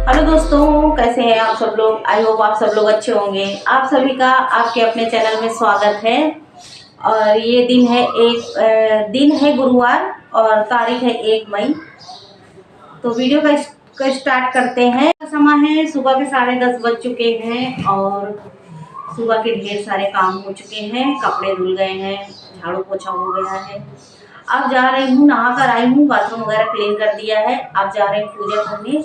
Hello दोस्तों, कैसे हैं आप सब लोग। आई होप आप सब लोग अच्छे होंगे। आप सभी का आपके अपने चैनल में स्वागत है। और ये दिन है गुरुवार और तारीख है 1 मई। तो वीडियो का स्टार्ट करते हैं। समय है सुबह के 10:30 बज चुके हैं और सुबह के ढेर सारे काम हो चुके हैं। कपड़े धुल गए हैं, झाड़ू पोछा हो गया है। अब जा रही हूँ, नहा कर आई हूँ, बाथरूम वगैरह क्लीन कर दिया है। अब जा रहे हैं पूजा करने।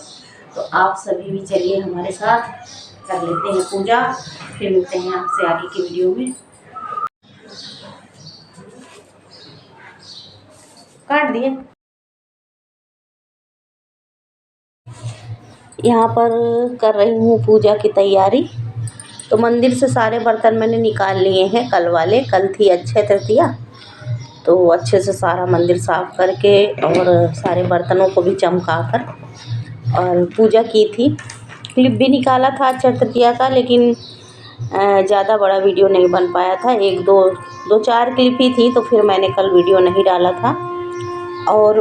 तो आप सभी भी चलिए हमारे साथ, कर लेते हैं पूजा। फिर मिलते हैं आपसे आगे की वीडियो में। काट दिए। यहाँ पर कर रही हूँ पूजा की तैयारी। तो मंदिर से सारे बर्तन मैंने निकाल लिए हैं, कल वाले। कल थी अक्षय तृतीया, तो अच्छे से सारा मंदिर साफ करके और सारे बर्तनों को भी चमका कर और पूजा की थी। क्लिप भी निकाला था अक्षय तृतीया का, लेकिन ज़्यादा बड़ा वीडियो नहीं बन पाया था। एक दो चार क्लिप ही थी, तो फिर मैंने कल वीडियो नहीं डाला था। और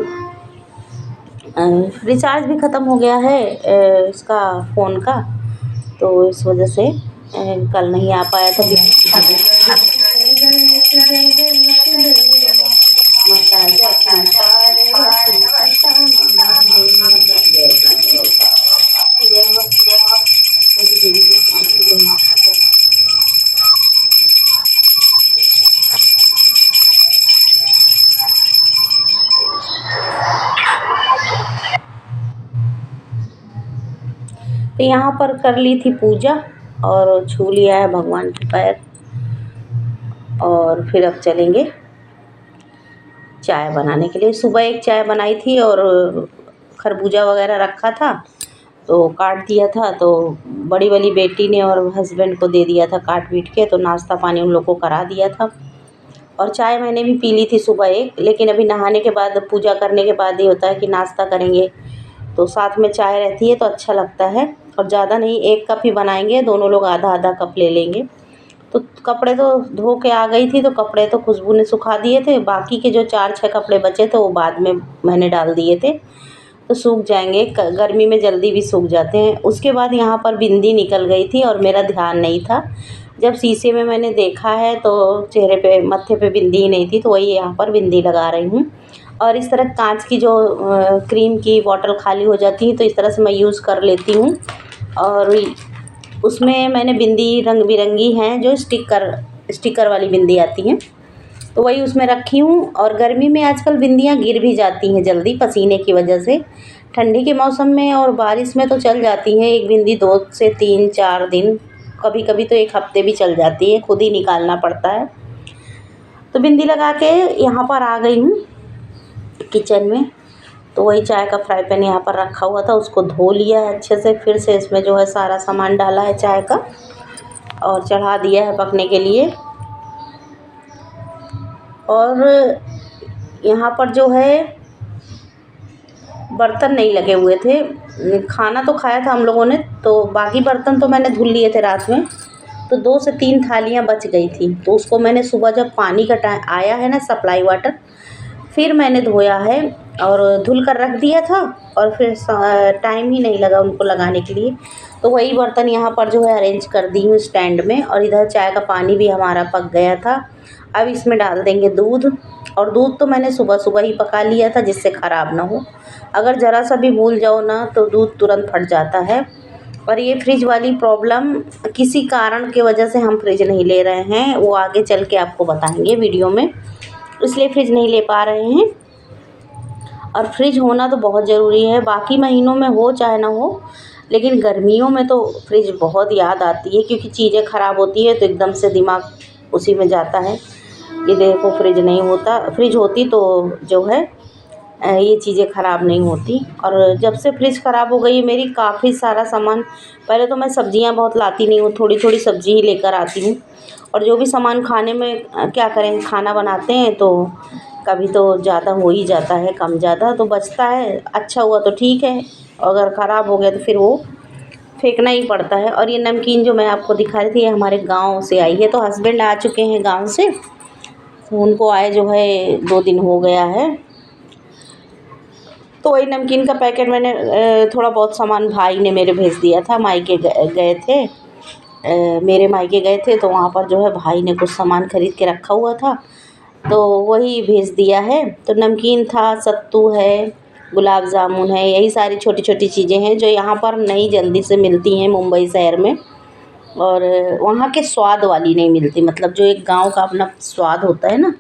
रिचार्ज भी ख़त्म हो गया है इसका फ़ोन का, तो इस वजह से कल नहीं आ पाया था। तो यहाँ पर कर ली थी पूजा और छू लिया है भगवान के पैर। और फिर अब चलेंगे चाय बनाने के लिए। सुबह एक चाय बनाई थी और खरबूजा वगैरह रखा था, तो काट दिया था। तो बड़ी वाली बेटी ने और हस्बैंड को दे दिया था काट पीट के, तो नाश्ता पानी उन लोग को करा दिया था। और चाय मैंने भी पी ली थी सुबह एक। लेकिन अभी नहाने के बाद, पूजा करने के बाद ये होता है कि नाश्ता करेंगे, तो साथ में चाय रहती है तो अच्छा लगता है। और ज़्यादा नहीं, 1 कप ही बनाएंगे, दोनों लोग आधा आधा कप ले लेंगे। तो कपड़े तो धो के आ गई थी, तो कपड़े तो खुशबू ने सुखा दिए थे। बाकी के जो 4-6 कपड़े बचे थे वो बाद में मैंने डाल दिए थे, तो सूख जाएंगे। गर्मी में जल्दी भी सूख जाते हैं। उसके बाद यहाँ पर बिंदी निकल गई थी और मेरा ध्यान नहीं था। जब शीशे में मैंने देखा है तो चेहरे पे, मत्थे पे बिंदी ही नहीं थी, तो वही यहाँ पर बिंदी लगा रही हूँ। और इस तरह कांच की जो क्रीम की बॉटल खाली हो जाती है, तो इस तरह से मैं यूज़ कर लेती हूँ। और उसमें मैंने बिंदी रंग बिरंगी हैं, जो स्टिकर वाली बिंदी आती हैं, तो वही उसमें रखी हूँ। और गर्मी में आजकल बिंदियाँ गिर भी जाती हैं जल्दी, पसीने की वजह से। ठंडी के मौसम में और बारिश में तो चल जाती हैं एक बिंदी 2 से 3-4 दिन, कभी कभी तो 1 हफ्ते भी चल जाती है, खुद ही निकालना पड़ता है। तो बिंदी लगा के यहाँ पर आ गई हूँ किचन में। तो वही चाय का फ्राई पैन यहाँ पर रखा हुआ था, उसको धो लिया है अच्छे से। फिर से इसमें जो है सारा सामान डाला है चाय का और चढ़ा दिया है पकने के लिए। और यहाँ पर जो है बर्तन नहीं लगे हुए थे। खाना तो खाया था हम लोगों ने, तो बाकी बर्तन तो मैंने धुल लिए थे रात में। तो 2 से 3 थालियाँ बच गई थी, तो उसको मैंने सुबह जब पानी का टाइम आया है ना, सप्लाई वाटर, फिर मैंने धोया है और धुल कर रख दिया था। और फिर टाइम ही नहीं लगा उनको लगाने के लिए, तो वही बर्तन यहाँ पर जो है अरेंज कर दी हूँ स्टैंड में। और इधर चाय का पानी भी हमारा पक गया था। अब इसमें डाल देंगे दूध। और दूध तो मैंने सुबह सुबह ही पका लिया था, जिससे ख़राब ना हो। अगर ज़रा सा भी भूल जाओ ना, तो दूध तुरंत फट जाता है। और ये फ्रिज वाली प्रॉब्लम किसी कारण की वजह से हम फ्रिज नहीं ले रहे हैं, वो आगे चल के आपको बताएंगे वीडियो में, इसलिए फ्रिज नहीं ले पा रहे हैं। और फ्रिज होना तो बहुत ज़रूरी है, बाकी महीनों में हो चाहे ना हो, लेकिन गर्मियों में तो फ्रिज बहुत याद आती है, क्योंकि चीज़ें ख़राब होती है तो एकदम से दिमाग उसी में जाता है कि देखो फ्रिज नहीं होता। फ्रिज होती तो जो है ये चीज़ें ख़राब नहीं होती। और जब से फ्रिज ख़राब हो गई है मेरी, काफ़ी सारा सामान, पहले तो मैं सब्ज़ियाँ बहुत लाती नहीं हूँ, थोड़ी थोड़ी सब्ज़ी ही लेकर आती हूँ। और जो भी सामान खाने में, क्या करें, खाना बनाते हैं तो कभी तो ज़्यादा हो ही जाता है, कम ज़्यादा तो बचता है। अच्छा हुआ तो ठीक है, अगर ख़राब हो गया तो फिर वो फेंकना ही पड़ता है। और ये नमकीन जो मैं आपको दिखा रही थी, ये हमारे गांव से आई है। तो हस्बैंड आ चुके हैं गांव से, तो उनको आए जो है 2 दिन हो गया है। तो वही नमकीन का पैकेट मैंने थोड़ा बहुत सामान भाई ने मेरे भेज दिया था। मायके गए थे, मेरे मायके गए थे, तो वहाँ पर जो है भाई ने कुछ सामान ख़रीद के रखा हुआ था, तो वही भेज दिया है। तो नमकीन था, सत्तू है, गुलाब जामुन है, यही सारी छोटी छोटी चीज़ें हैं जो यहाँ पर नहीं जल्दी से मिलती हैं मुंबई शहर में, और वहाँ के स्वाद वाली नहीं मिलती। मतलब जो एक गांव का अपना स्वाद होता है ना,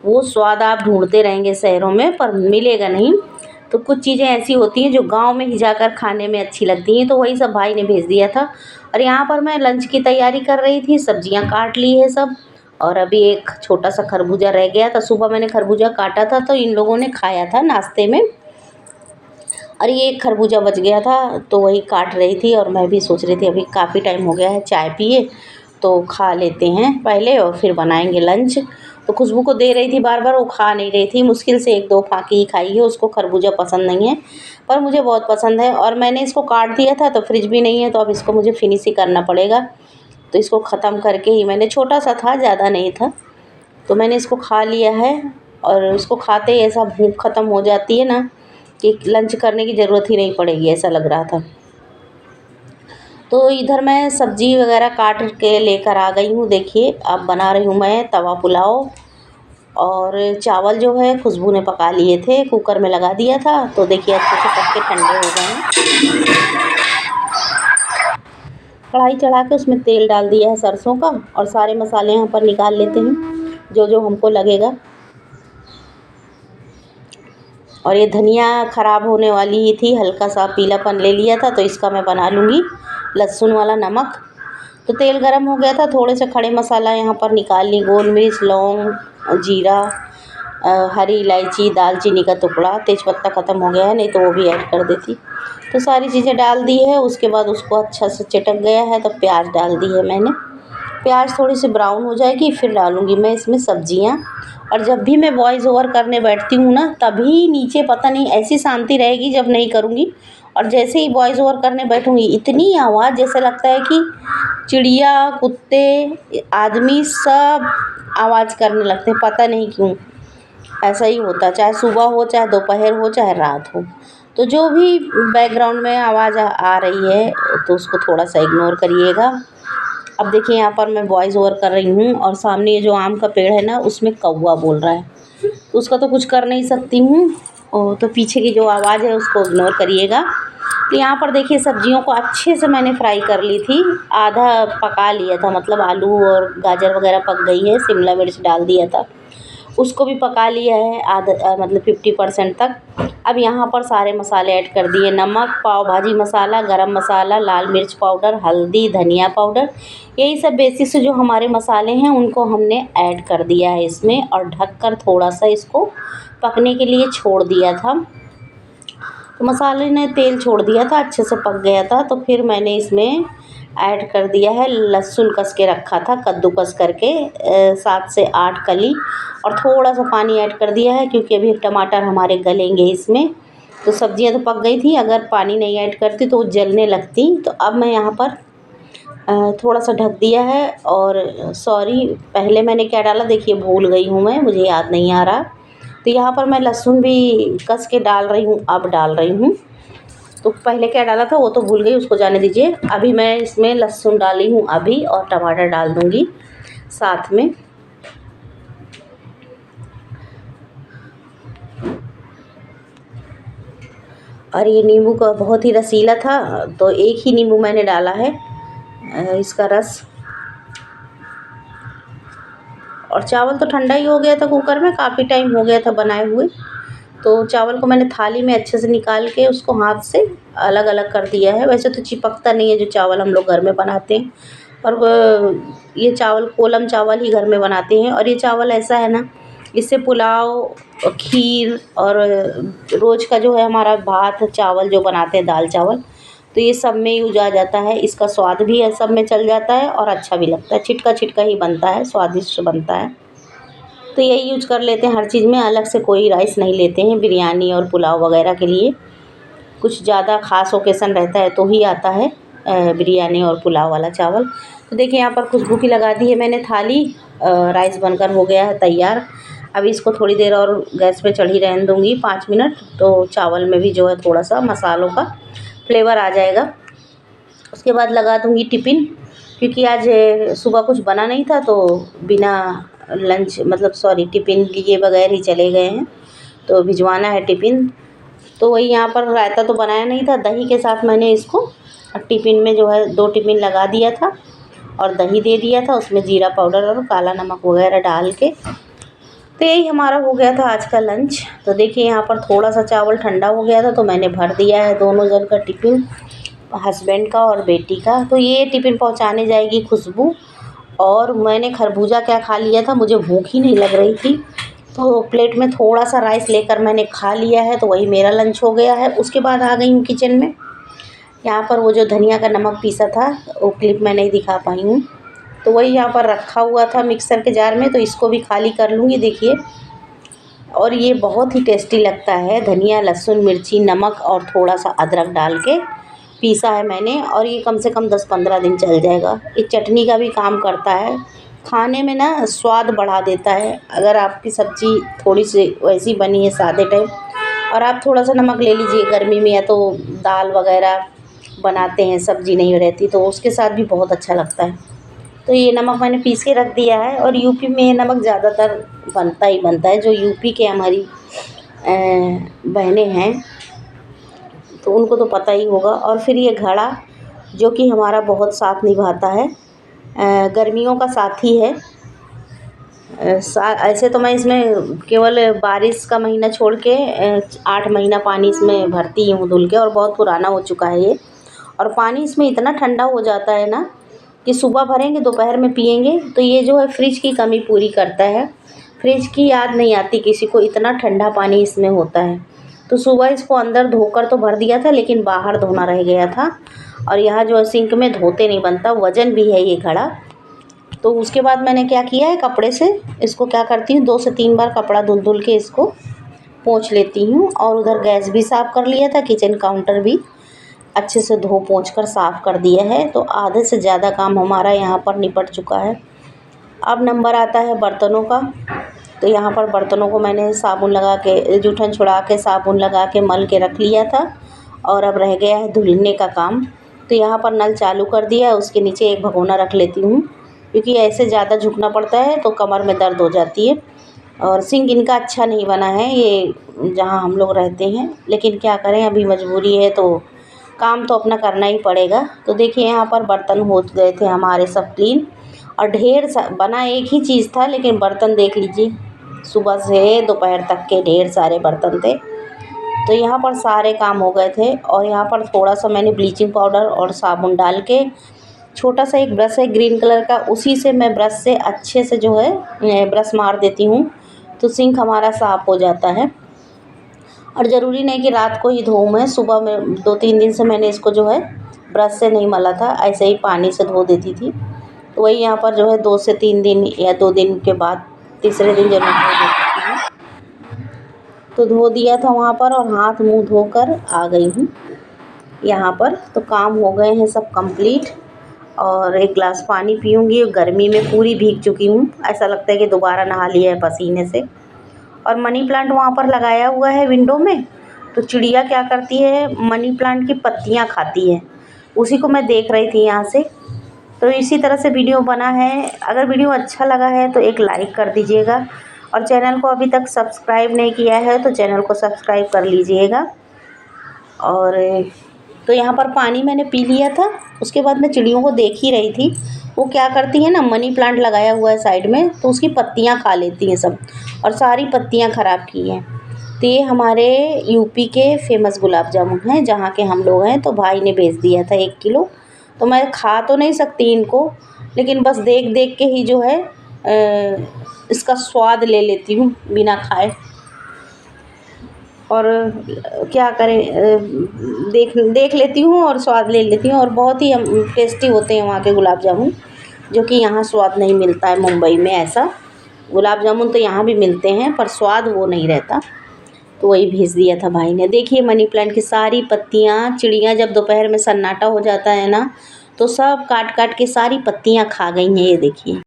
वो स्वाद आप ढूंढते रहेंगे शहरों में पर मिलेगा नहीं। तो कुछ चीज़ें ऐसी होती हैं जो गांव में ही जाकर खाने में अच्छी लगती हैं, तो वही सब भाई ने भेज दिया था। और यहाँ पर मैं लंच की तैयारी कर रही थी, सब्जियां काट ली है सब, और अभी एक छोटा सा खरबूजा रह गया था। सुबह मैंने खरबूजा काटा था तो इन लोगों ने खाया था नाश्ते में, और ये एक खरबूजा बच गया था, तो वही काट रही थी। और मैं भी सोच रही थी अभी काफ़ी टाइम हो गया है चाय पिए, तो खा लेते हैं पहले और फिर बनाएंगे लंच। तो खुशबू को दे रही थी बार बार, वो खा नहीं रही थी, मुश्किल से 1-2 फाँकी ही खाई है, उसको खरबूजा पसंद नहीं है, पर मुझे बहुत पसंद है। और मैंने इसको काट दिया था तो फ्रिज भी नहीं है, तो अब इसको मुझे फिनिश ही करना पड़ेगा। तो इसको ख़त्म करके ही, मैंने छोटा सा था, ज़्यादा नहीं था, तो मैंने इसको खा लिया है। और इसको खाते ही ऐसा भूख ख़त्म हो जाती है ना कि लंच करने की ज़रूरत ही नहीं पड़ेगी, ऐसा लग रहा था। तो इधर मैं सब्ज़ी वगैरह काट के लेकर आ गई हूँ। देखिए अब बना रही हूँ मैं तवा पुलाव, और चावल जो है खुशबू ने पका लिए थे, कुकर में लगा दिया था, तो देखिए अच्छे से पक के ठंडे हो गए हैं। कढ़ाई चढ़ा के उसमें तेल डाल दिया है सरसों का, और सारे मसाले यहाँ पर निकाल लेते हैं जो जो हमको लगेगा। और ये धनिया ख़राब होने वाली ही थी, हल्का सा पीलापन ले लिया था, तो इसका मैं बना लूँगी लहसुन वाला नमक। तो तेल गरम हो गया था, थोड़े से खड़े मसाला यहाँ पर निकाल ली, गोल मिर्च, लौंग, जीरा, हरी इलायची, दालचीनी का टुकड़ा, तेज़पत्ता ख़त्म हो गया है, नहीं तो वो भी ऐड कर देती। तो सारी चीज़ें डाल दी है। उसके बाद उसको अच्छा से चटक गया है तो प्याज डाल दी है मैंने। प्याज थोड़ी सी ब्राउन हो जाएगी फिर डालूँगी मैं इसमें सब्जियाँ। और जब भी मैं वॉइस ओवर करने बैठती हूँ ना, तभी नीचे पता नहीं ऐसी शांति रहेगी जब नहीं करूँगी, और जैसे ही वॉइस ओवर करने बैठूँगी इतनी आवाज़, जैसे लगता है कि चिड़िया, कुत्ते, आदमी सब आवाज़ करने लगते हैं, पता नहीं क्यों ऐसा ही होता है, चाहे सुबह हो, चाहे दोपहर हो, चाहे रात हो। तो जो भी बैकग्राउंड में आवाज़ आ रही है तो उसको थोड़ा सा इग्नोर करिएगा। अब देखिए यहाँ पर मैं वॉइस ओवर कर रही हूँ, और सामने ये जो आम का पेड़ है ना, उसमें कौवा बोल रहा है, तो उसका तो कुछ कर नहीं सकती हूँ, और तो पीछे की जो आवाज़ है उसको इग्नोर करिएगा। तो यहाँ पर देखिए सब्जियों को अच्छे से मैंने फ्राई कर ली थी, आधा पका लिया था, मतलब आलू और गाजर वगैरह पक गई है, शिमला मिर्च डाल दिया था, उसको भी पका लिया है आधा, मतलब 50% तक। अब यहाँ पर सारे मसाले ऐड कर दिए, नमक, पाव भाजी मसाला, गरम मसाला, लाल मिर्च पाउडर, हल्दी, धनिया पाउडर, यही सब बेसिक से जो हमारे मसाले हैं उनको हमने ऐड कर दिया है इसमें, और ढककर थोड़ा सा इसको पकने के लिए छोड़ दिया था। तो मसाले ने तेल छोड़ दिया था, अच्छे से पक गया था, तो फिर मैंने इसमें ऐड कर दिया है लहसुन कस के रखा था, कद्दूकस करके 7 से 8 कली, और थोड़ा सा पानी ऐड कर दिया है क्योंकि अभी टमाटर हमारे गलेंगे इसमें। तो सब्जियां तो पक गई थी, अगर पानी नहीं ऐड करती तो वो जलने लगती। तो अब मैं यहाँ पर थोड़ा सा ढक दिया है। और सॉरी, पहले मैंने क्या डाला देखिए, भूल गई हूँ मैं, मुझे याद नहीं आ रहा। तो यहाँ पर मैं लहसुन भी कस के डाल रही हूँ, अब डाल रही हूँ। तो पहले क्या डाला था वो तो भूल गई, उसको जाने दीजिए। अभी मैं इसमें लहसुन डाली हूँ अभी, और टमाटर डाल दूँगी साथ में। और ये नींबू का बहुत ही रसीला था, तो एक ही नींबू मैंने डाला है इसका रस। और चावल तो ठंडा ही हो गया था कुकर में, काफ़ी टाइम हो गया था बनाए हुए। तो चावल को मैंने थाली में अच्छे से निकाल के उसको हाथ से अलग अलग कर दिया है। वैसे तो चिपकता नहीं है जो चावल हम लोग घर में बनाते हैं, पर ये चावल कोलम चावल ही घर में बनाते हैं। और ये चावल ऐसा है ना, इससे पुलाव, खीर, और रोज़ का जो है हमारा भात चावल जो बनाते हैं, दाल चावल, तो ये सब में यूज आ जाता है। इसका स्वाद भी है सब में चल जाता है, और अच्छा भी लगता है, छिटका छिटका ही बनता है, स्वादिष्ट बनता है। तो यही यूज कर लेते हैं हर चीज़ में, अलग से कोई राइस नहीं लेते हैं बिरयानी और पुलाव वगैरह के लिए। कुछ ज़्यादा ख़ास ओकेज़न रहता है तो ही आता है बिरयानी और पुलाव वाला चावल। तो देखिए यहाँ पर खुशबू की लगा दी है मैंने थाली, राइस बनकर हो गया है तैयार। अभी इसको थोड़ी देर और गैस पे चढ़ी रहने दूँगी 5 मिनट, तो चावल में भी जो है थोड़ा सा मसालों का फ्लेवर आ जाएगा। उसके बाद लगा दूँगी टिफ़िन, क्योंकि आज सुबह कुछ बना नहीं था तो बिना लंच मतलब सॉरी टिफ़िन लिए बगैर ही चले गए हैं, तो भिजवाना है टिफ़िन। तो वही यहाँ पर रायता तो बनाया नहीं था, दही के साथ मैंने इसको टिफ़िन में जो है 2 टिफ़िन लगा दिया था और दही दे दिया था, उसमें जीरा पाउडर और काला नमक वगैरह डाल के। तो यही हमारा हो गया था आज का लंच। तो देखिए यहाँ पर थोड़ा सा चावल ठंडा हो गया था तो मैंने भर दिया है दोनों जन का टिफ़िन, हस्बैंड का और बेटी का। तो ये टिफ़िन पहुँचाने जाएगी खुशबू। और मैंने खरबूजा क्या खा लिया था, मुझे भूख ही नहीं लग रही थी, तो प्लेट में थोड़ा सा राइस लेकर मैंने खा लिया है, तो वही मेरा लंच हो गया है। उसके बाद आ गई हूँ किचन में। यहाँ पर वो जो धनिया का नमक पीसा था वो क्लिप मैं नहीं दिखा पाई हूँ, तो वही यहाँ पर रखा हुआ था मिक्सर के जार में, तो इसको भी खाली कर लूँगी देखिए। और ये बहुत ही टेस्टी लगता है, धनिया लहसुन मिर्ची नमक और थोड़ा सा अदरक डाल के पीसा है मैंने, और ये कम से कम 10-15 दिन चल जाएगा। ये चटनी का भी काम करता है, खाने में ना स्वाद बढ़ा देता है। अगर आपकी सब्ज़ी थोड़ी सी वैसी बनी है सादे टाइप, और आप थोड़ा सा नमक ले लीजिए, गर्मी में या तो दाल वगैरह बनाते हैं सब्ज़ी नहीं रहती तो उसके साथ भी बहुत अच्छा लगता है। तो ये नमक मैंने पीस के रख दिया है, और यूपी में ये नमक ज़्यादातर बनता ही बनता है। जो यूपी के हमारी बहनें हैं तो उनको तो पता ही होगा। और फिर ये घड़ा जो कि हमारा बहुत साथ निभाता है, गर्मियों का साथी है। ऐसे तो मैं इसमें केवल बारिश का महीना छोड़ के 8 महीना पानी इसमें भरती हूँ धुल के, और बहुत पुराना हो चुका है ये। और पानी इसमें इतना ठंडा हो जाता है ना कि सुबह भरेंगे दोपहर में पिएंगे, तो ये जो है फ्रिज की कमी पूरी करता है। फ्रिज की याद नहीं आती किसी को, इतना ठंडा पानी इसमें होता है। तो सुबह इसको अंदर धोकर तो भर दिया था, लेकिन बाहर धोना रह गया था, और यहाँ जो है सिंक में धोते नहीं बनता, वज़न भी है ये घड़ा। तो उसके बाद मैंने क्या किया है, कपड़े से इसको क्या करती हूँ 2 से 3 बार कपड़ा धुल के इसको पोंछ लेती हूँ। और उधर गैस भी साफ़ कर लिया था, किचन काउंटर भी अच्छे से धो पोंछ कर साफ़ कर दिया है। तो आधे से ज़्यादा काम हमारा यहाँ पर निपट चुका है। अब नंबर आता है बर्तनों का। तो यहाँ पर बर्तनों को मैंने साबुन लगा के, जूठन छुड़ा के साबुन लगा के मल के रख लिया था, और अब रह गया है धुलने का काम। तो यहाँ पर नल चालू कर दिया है, उसके नीचे एक भगोना रख लेती हूँ, क्योंकि ऐसे ज़्यादा झुकना पड़ता है तो कमर में दर्द हो जाती है। और सिंक इनका अच्छा नहीं बना है ये जहाँ हम लोग रहते हैं, लेकिन क्या करें, अभी मजबूरी है तो काम तो अपना करना ही पड़ेगा। तो देखिए यहाँ पर बर्तन हो गए थे हमारे सब क्लीन, और ढेर सा बना एक ही चीज़ था, लेकिन बर्तन देख लीजिए सुबह से दोपहर तक के ढेर सारे बर्तन थे। तो यहाँ पर सारे काम हो गए थे। और यहाँ पर थोड़ा सा मैंने ब्लीचिंग पाउडर और साबुन डाल के, छोटा सा एक ब्रश है ग्रीन कलर का, उसी से मैं ब्रश से अच्छे से जो है ब्रश मार देती हूँ, तो सिंक हमारा साफ़ हो जाता है। और ज़रूरी नहीं कि रात को ही धोऊँ मैं, सुबह में 2-3 दिन से मैंने इसको जो है ब्रश से नहीं मला था, ऐसे ही पानी से धो देती थी। तो वही यहाँ पर जो है 2 से 3 दिन या 2 दिन के बाद तीसरे दिन ज़रूर धो देती हूँ। तो धो दिया था वहाँ पर, और हाथ मुँह धोकर आ गई हूँ यहाँ पर। तो काम हो गए हैं सब कंप्लीट, और एक गिलास पानी पीऊँगी। गर्मी में पूरी भीग चुकी हूँ, ऐसा लगता है कि दोबारा नहा लिया है पसीने से। और मनी प्लांट वहाँ पर लगाया हुआ है विंडो में, तो चिड़िया क्या करती है, मनी प्लांट की पत्तियाँ खाती है, उसी को मैं देख रही थी यहाँ से। तो इसी तरह से वीडियो बना है। अगर वीडियो अच्छा लगा है तो एक लाइक कर दीजिएगा, और चैनल को अभी तक सब्सक्राइब नहीं किया है तो चैनल को सब्सक्राइब कर लीजिएगा। और तो यहाँ पर पानी मैंने पी लिया था। उसके बाद मैं चिड़ियों को देख ही रही थी, वो क्या करती हैं ना, मनी प्लांट लगाया हुआ है साइड में, तो उसकी पत्तियाँ खा लेती हैं सब, और सारी पत्तियाँ ख़राब की हैं। तो ये हमारे यूपी के फेमस गुलाब जामुन हैं जहाँ के हम लोग हैं। तो भाई ने भेज दिया था 1 किलो। तो मैं खा तो नहीं सकती इनको, लेकिन बस देख देख के ही जो है इसका स्वाद ले लेती हूँ बिना खाए। और क्या करें, देख लेती हूँ और स्वाद ले लेती हूँ। और बहुत ही टेस्टी होते हैं वहाँ के गुलाब जामुन, जो कि यहाँ स्वाद नहीं मिलता है मुंबई में। ऐसा गुलाब जामुन तो यहाँ भी मिलते हैं, पर स्वाद वो नहीं रहता। तो वही भेज दिया था भाई ने। देखिए मनी प्लांट की सारी पत्तियाँ, चिड़ियाँ जब दोपहर में सन्नाटा हो जाता है ना, तो सब काट काट के सारी पत्तियाँ खा गई हैं, ये देखिए।